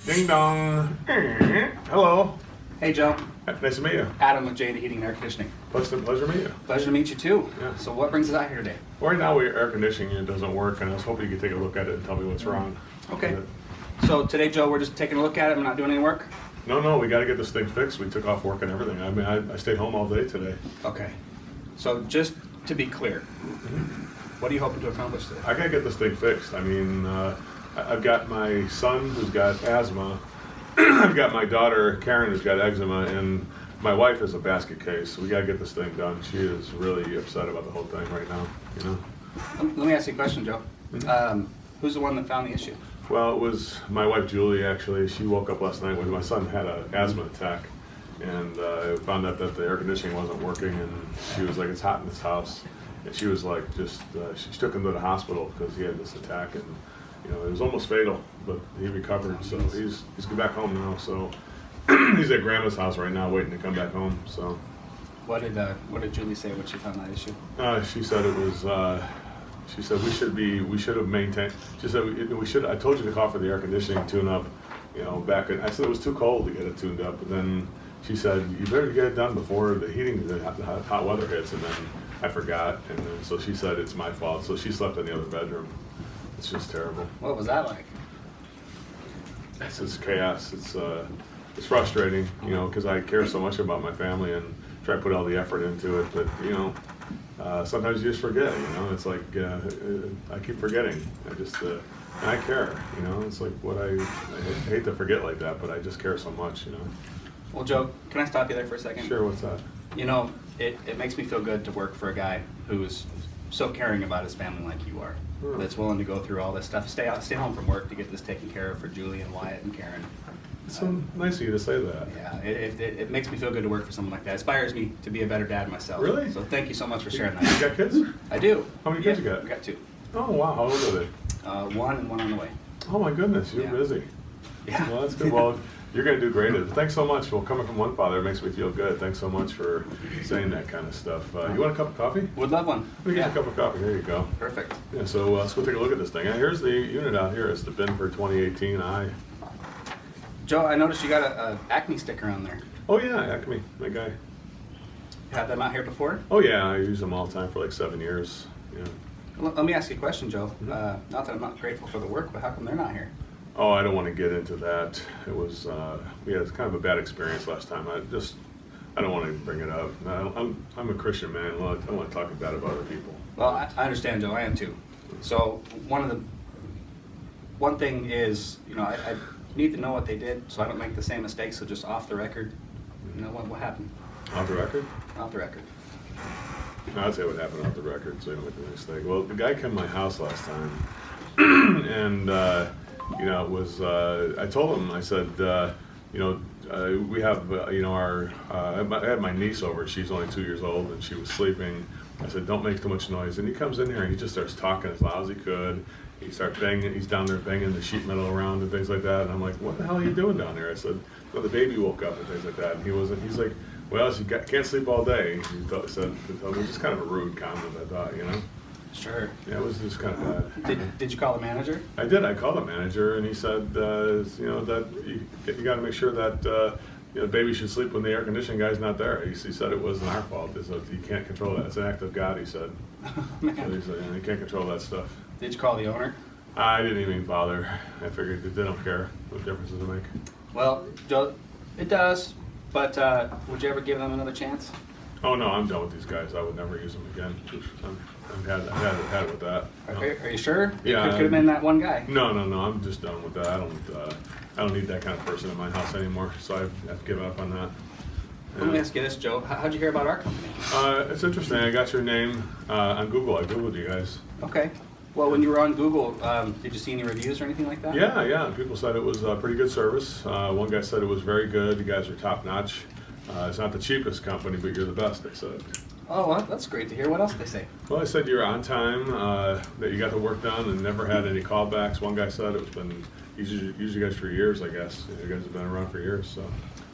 Ding dong. Hello. Hey, Joe. Nice to meet you. Adam with J&D Heating and Air Conditioning. Pleasure to meet you. Pleasure to meet you, too. Yeah. So what brings us out here today? Well, right now, air conditioning unit doesn't work, and I was hoping you could take a look at it and tell me what's wrong. Okay. So today, Joe, we're just taking a look at it. We're not doing any work? No, we got to get this thing fixed. We took off work and everything. I mean, I stayed home all day today. Okay. So just to be clear, what are you hoping to accomplish today? I got to get this thing fixed. I mean, I've got my son who's got asthma. I've got my daughter, Karen, who's got eczema, and my wife is a basket case. We got to get this thing done. She is really upset about the whole thing right now, you know. Let me ask you a question, Joe. Who's the one that found the issue? Well, it was my wife, Julie, actually. She woke up last night when my son had an asthma attack, and found out that the air conditioning wasn't working, and she was like, it's hot in this house. And she was like, she took him to the hospital because he had this attack, and you know, it was almost fatal, but he recovered, so he's back home now. So he's at Grandma's house right now, waiting to come back home. So What did Julie say when she found that issue? she said it was. She said we should have maintained. She said we should. I told you to call for the air conditioning tune-up. You know, back in. I said it was too cold to get it tuned up, but then she said you better get it done before the hot weather hits, and then I forgot, and then so she said it's my fault. So she slept in the other bedroom. It's just terrible. What was that like? It's just chaos. It's frustrating, you know, because I care so much about my family and try to put all the effort into it. But you know, sometimes you just forget. You know, it's like I keep forgetting. And I care. You know, it's like I hate to forget like that, but I just care so much. You know. Well, Joe, can I stop you there for a second? Sure. What's that? You know, it makes me feel good to work for a guy who's so caring about his family like you are. That's willing to go through all this stuff, stay home from work to get this taken care of for Julie and Wyatt and Karen. It's so nice of you to say that. Yeah, it makes me feel good to work for someone like that. It inspires me to be a better dad myself. Really? So thank you so much for sharing You that. got kids? I do. How many kids you got? I got 2. Oh wow, how old are they? 1 and 1 on the way. Oh my goodness, you're Yeah. busy. Yeah. Well, that's good. Well, you're going to do great. Thanks so much. Well, coming from one father, it makes me feel good. Thanks so much for saying that kind of stuff. You want a cup of coffee? Would love one. Let me get you a cup of coffee. There you go. Perfect. Yeah, so let's go take a look at this thing. Here's the unit out here. It's the bin for 2018 I. Joe, I noticed you got a Acme sticker on there. Oh yeah, Acme, that guy. You had them out here before? Oh yeah, I use them all the time for like 7 years. Yeah. Let me ask you a question, Joe. Not that I'm not grateful for the work, but how come they're not here? Oh, I don't want to get into that. It was, it's kind of a bad experience last time. I don't want to bring it up. I'm a Christian man. Well, I don't want to talk bad about other people. Well, I understand, Joe. I am too. So one thing is, you know, I need to know what they did so I don't make the same mistakes. So just off the record, you know, what happened? Off the record? Off the record. No, I'd say what happened off the record, so you don't make the mistake. Well, the guy came to my house last time, and you know, it was. I told him. I said, you know, we have, you know, I had my niece over. She's only 2 years old, and she was sleeping. I said, don't make too much noise. And he comes in here and he just starts talking as loud as he could. He starts banging. He's down there banging the sheet metal around and things like that. And I'm like, what the hell are you doing down there? I said, well, the baby woke up and things like that. And he wasn't. He's like, well, she can't sleep all day. He said, it was just kind of a rude comment. I thought, you know. Sure. Yeah, it was just kind of bad. Did you call the manager? I did. I called the manager, and he said, you know, that you got to make sure that you know, baby should sleep when the air conditioning guy's not there. He said it wasn't our fault. He said, you can't control that. It's an act of God. He said. Man. So he said, you know, you can't control that stuff. Did you call the owner? I didn't even bother. I figured they don't care what difference does it make. Well, Joe, it does. But would you ever give them another chance? Oh no, I'm done with these guys. I would never use them again. I've had it with that. No. Are you sure? Yeah. It could have been that one guy. No. I'm just done with that. I don't need that kind of person in my house anymore. So I've given up on that. Let me ask you this, Joe. How'd you hear about our company? It's interesting. I got your name on Google. I Googled you guys. Okay. Well, when you were on Google, did you see any reviews or anything like that? Yeah. People said it was pretty good service. One guy said it was very good. You guys are top notch. It's not the cheapest company, but you're the best, they said. Oh, well, that's great to hear. What else did they say? Well, I said you're on time, that you got the work done and never had any callbacks. One guy said it's been, he's used you guys for years, I guess. You guys have been around for years, so.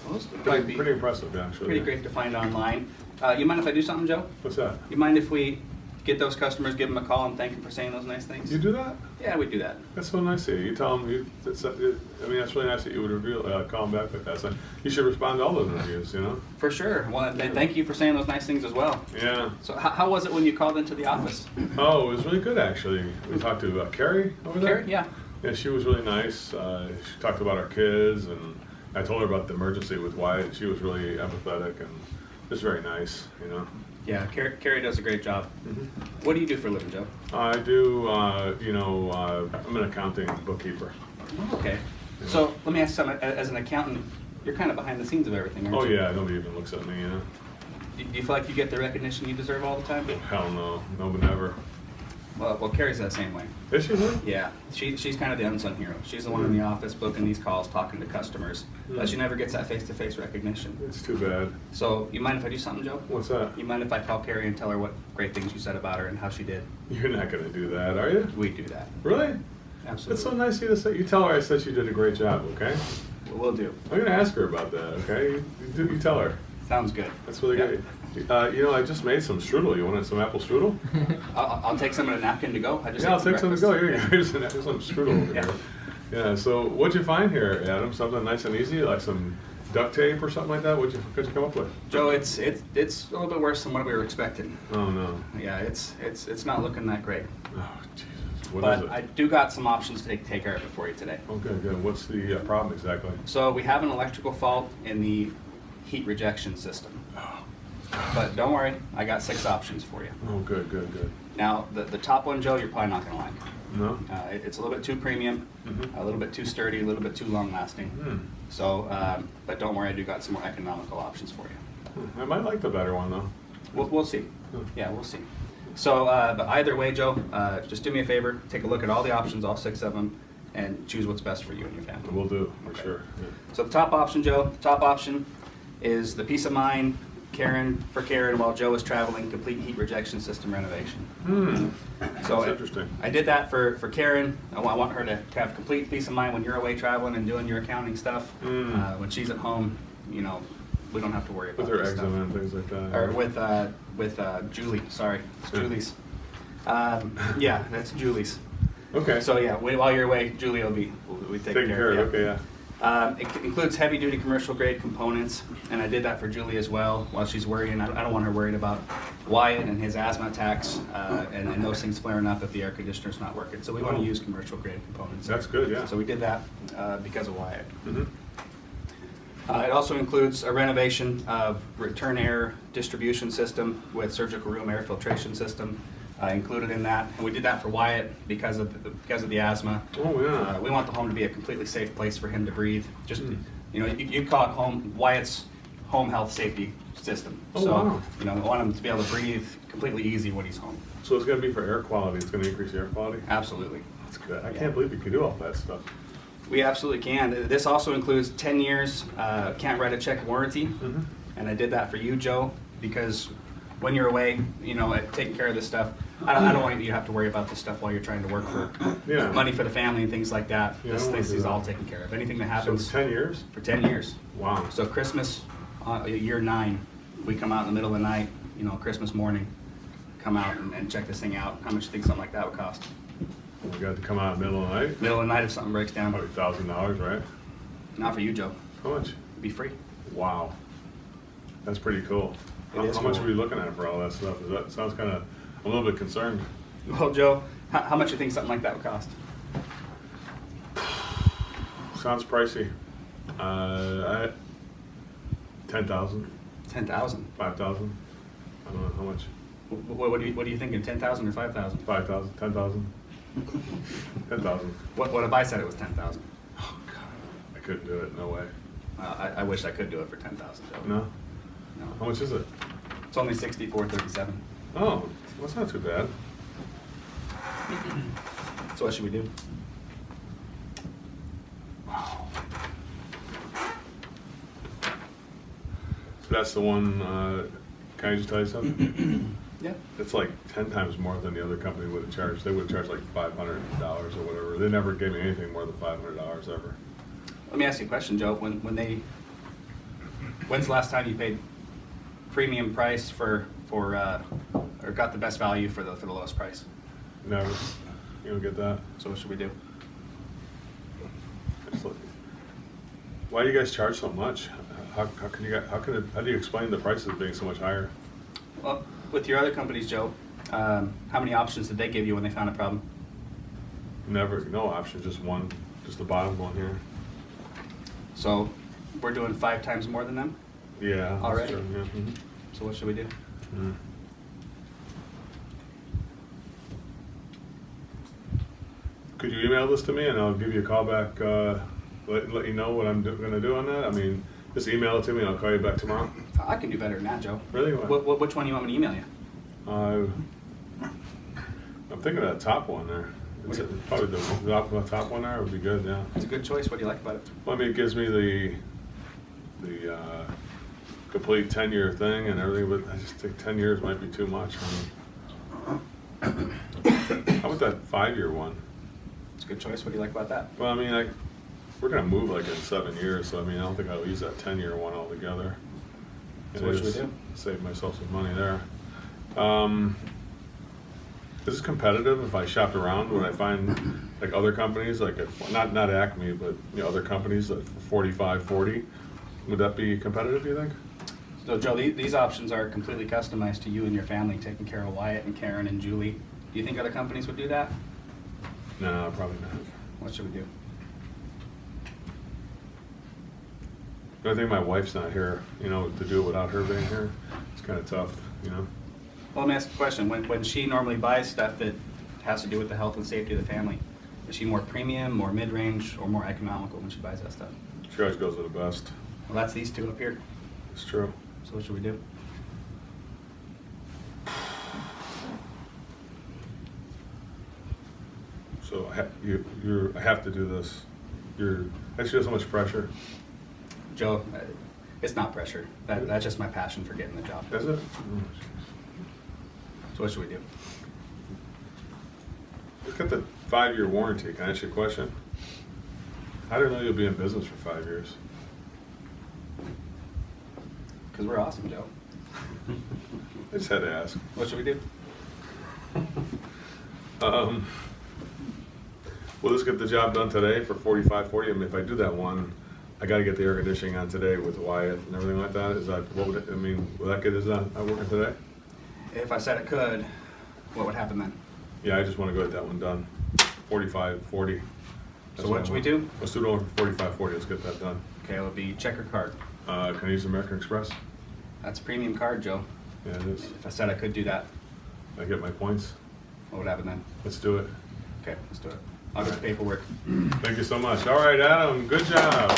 Well, this Pretty impressive, yeah, actually. pretty great to find online. You mind if I do something, Joe? What's that? You mind if we get those customers, give them a call and thank them for saying those nice things? You do that? Yeah, we do that. That's so nice of you. You tell them, that's really nice that you would call them back like that. So you should respond to all those reviews, you know? For sure. Well, and thank you for saying those nice things as well. Yeah. So how was it when you called into the office? Oh, it was really good, actually. We talked to Carrie over there. Carrie? Yeah. Yeah, she was really nice. She talked about our kids, and I told her about the emergency with Wyatt. She was really empathetic and just very nice, you know? Yeah, Carrie does a great job. What do you do for a living, Joe? I do, I'm an accounting bookkeeper. Oh, okay. So let me ask you something. As an accountant, you're kind of behind the scenes of everything, aren't Oh you? yeah, nobody even looks at me, you know? Do you feel like you get the recognition you deserve all the time? Hell no, no but never. Well, Carrie's that same way. Is she really? Yeah, she's kind of the unsung hero. She's the one in the office booking these calls, talking to customers, but she never gets that face-to-face recognition. It's too bad. So, you mind if I do something, Joe? What's that? You mind if I call Carrie and tell her what great things you said about her and how she did? You're not gonna do that, are you? We do that. Really? Absolutely. That's so nice of you to say. You tell her I said she did a great job, okay? We'll do. I'm gonna ask her about that, okay? You tell her. Sounds good. That's really Yeah. great. I just made some strudel. You want some apple strudel? I'll take some in a napkin to go. Yeah, I'll take some to breakfast. go. Here's some strudel over here. Yeah, so what'd you find here, Adam? Something nice and easy, like some duct tape or something like that? What'd you come up with? Joe, it's a little bit worse than what we were expecting. Oh, no. Yeah, it's not looking that great. Oh, Jesus. What is But it? I do got some options to take care of it for you today. Okay, good. What's the problem exactly? So we have an electrical fault in the heat rejection system. But don't worry, I got 6 options for you. Oh, good. Now, the top one, Joe, you're probably not going to like. No? It's a little bit too premium, a little bit too sturdy, a little bit too long lasting. So, but don't worry, I do got some more economical options for you. I might like the better one, though. We'll see. Yeah, we'll see. So, but either way, Joe, just do me a favor, take a look at all the options, all 6 of them, and choose what's best for you and your family. We'll do, for sure. Yeah. So the top option, Joe, the top option is the peace of mind, Karen while Joe is traveling, complete heat rejection system renovation. So That's interesting. I did that for Karen. I want her to have complete peace of mind when you're away traveling and doing your accounting stuff. When she's at home, we don't have to worry about With her this stuff. eczema and things like that. Or with Julie, sorry, it's Julie's. Yeah, that's Julie's. Okay. So yeah, while you're away, Julie will be taking care of you. Okay, yeah. It includes heavy-duty commercial-grade components, and I did that for Julie as well while she's worrying. I don't want her worried about Wyatt and his asthma attacks and those things flaring up if the air conditioner's not working. So we want to use commercial-grade components. That's good, yeah. So we did that because of Wyatt. Mhm. It also includes a renovation of return air distribution system with surgical room air filtration system included in that. And we did that for Wyatt because of the asthma. Oh, yeah. We want the home to be a completely safe place for him to breathe. Just, you call it Wyatt's home health safety system. Oh, So, wow. we want him to be able to breathe completely easy when he's home. So it's going to be for air quality. It's going to increase air quality? Absolutely. That's good. I can't believe you can do all that stuff. We absolutely can. This also includes 10 years, can't write a check warranty. And I did that for you, Joe, because when you're away, taking care of this stuff, I don't want you to have to worry about this stuff while you're trying to work for Yeah. money for the family and things like that. Yeah, I This don't wanna this do is that. all taken care of. Anything that So happens it's 10 years? for 10 years. Wow. So Christmas, year 9, we come out in the middle of the night, Christmas morning, come out and check this thing out. How much do you think something like that would cost? We got to come out in the middle of the night? Middle of the night if something breaks down. Probably $1,000, right? Not for you, Joe. How much? It'd be free. Wow. That's pretty cool. It How is much cool. are we looking at for all that stuff? That sounds kind of, I'm a little bit concerned. Well, Joe, how much do you think something like that would cost? Sounds pricey. 10,000, 10,000. 5,000. I don't know how much. What are you thinking? 10,000 or 5,000? 5,000, 10,000. 10,000. What if I said it was 10,000? Oh God, I couldn't do it. No way. I wish I could do it for 10,000, Joe. No. No. How much is it? It's only 64.37. Oh, well, that's not too bad. So what should we do? Wow. So that's the one. Can I just tell you something? Yeah. It's like 10 times more than the other company would have charged. They would have charged like $500 or whatever. They never gave me anything more than $500 ever. Let me ask you a question, Joe. When's the last time you paid premium price or got the best value for the lowest price? Never. You don't get that? So what should we do? It's like, why do you guys charge so much? How do you explain the prices being so much higher? Well, with your other companies, Joe, how many options did they give you when they found a problem? Never, no option, just one, just the bottom one here. So we're doing 5 times more than them? Yeah. that's Already? true, yeah. Mhm. So what should we do? Mhm. Could you email this to me and I'll give you a call back, let you know what I'm gonna do on that? I mean, just email it to me and I'll call you back tomorrow. I can do better than that, Joe. Really? Which one do you want me to email you? I'm thinking of that top one there. It's probably the top one there would be good, yeah. It's a good choice. What do you like about it? Well, I mean, it gives me the complete 10-year thing and everything, but I just think 10 years might be too much. I mean, how about that 5-year one? It's a good choice. What do you like about that? Well, I mean, we're gonna move like in 7 years, so I mean, I don't think I'll use that 10-year one altogether. So what should we do? Save myself some money there. Is this competitive if I shopped around? Would I find like other companies, like not Acme, but other companies like for $45.40? Would that be competitive, you think? So Joe, these options are completely customized to you and your family, taking care of Wyatt and Karen and Julie. Do you think other companies would do that? No, probably not. What should we do? The only thing, my wife's not here, to do it without her being here. It's kind of tough, Well, let me ask a question. When she normally buys stuff that has to do with the health and safety of the family, is she more premium, more mid-range, or more economical when she buys that stuff? She always goes with the best. Well, that's these two up here. It's true. So what should we do? So I have to do this. I just feel so much pressure. Joe, it's not pressure. That's just my passion for getting the job. Is it? So what should we do? Look at the 5-year warranty. Can I ask you a question? How do you know you'll be in business for 5 years? Because we're awesome, Joe. I just had to ask. What should we do? Will this get the job done today for $45.40? I mean, if I do that one, I got to get the air conditioning on today with Wyatt and everything like that. Will that get us on working today? If I said it could, what would happen then? Yeah, I just want to go get that one done. $45.40. So what should we do? Let's do it over for $45.40. Let's get that done. Okay, it would be check or card. Can I use American Express? That's a premium card, Joe. Yeah, it is. If I said I could do that, I get my points. what would happen then? Let's do it. Okay, let's do it. I'll get the paperwork. Thank you so much. All right, Adam, good job.